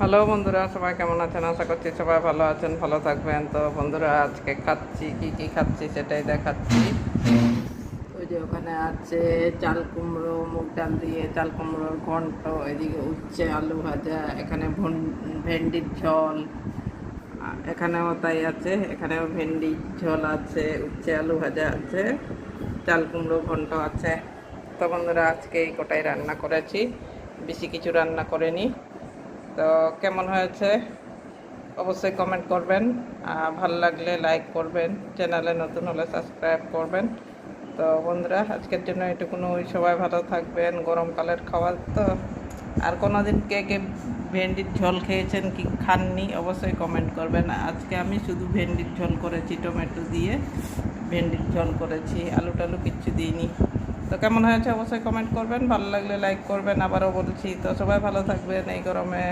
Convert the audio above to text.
Hello বন্ধুরা, সবাই কেমন আছেন? আশা করছি সবাই ভালো আছেন, ভালো থাকবেন। তো বন্ধুরা, আজকে খাচ্ছি কি খাচ্ছি সেটাই দেখাচ্ছি। ওই যে ওখানে আছে চাল কুমড়ো, মুগ ডাল দিয়ে চাল কুমড়োর ঘন্ট, এদিকে উচ্ছে আলু ভাজা, এখানে ভেন্ডির ঝোল, এখানেও তাই আছে, এখানেও ভেন্ডির ঝোল আছে, উচ্ছে আলু ভাজা আছে, চাল কুমড়ো ঘন্ট আছে। তো বন্ধুরা, আজকে এই কটাই রান্না করেছি, বেশি কিছু রান্না করিনি। তো কেমন হয়েছে অবশ্যই কমেন্ট করবেন, ভালো লাগলে লাইক করবেন, চ্যানেলে নতুন হলে সাবস্ক্রাইব করবেন। তো বন্ধুরা, আজকের জন্য এটুকুনো, সবাই ভালো থাকবেন। গরমকালের খাবার তো। আর কোনো দিন কে কে ভেন্ডির ঝোল খেয়েছেন কি খাননি অবশ্যই কমেন্ট করবেন। আজকে আমি শুধু ভেন্ডির ঝোল করেছি, টমেটো দিয়ে ভেন্ডির ঝোল করেছি, আলু টালু কিচ্ছু দিইনি। তো কেমন হয়েছে অবশ্যই কমেন্ট করবেন, ভালো লাগলে লাইক করবেন। আবারও বলছি, তো সবাই ভালো থাকবেন এই গরমে।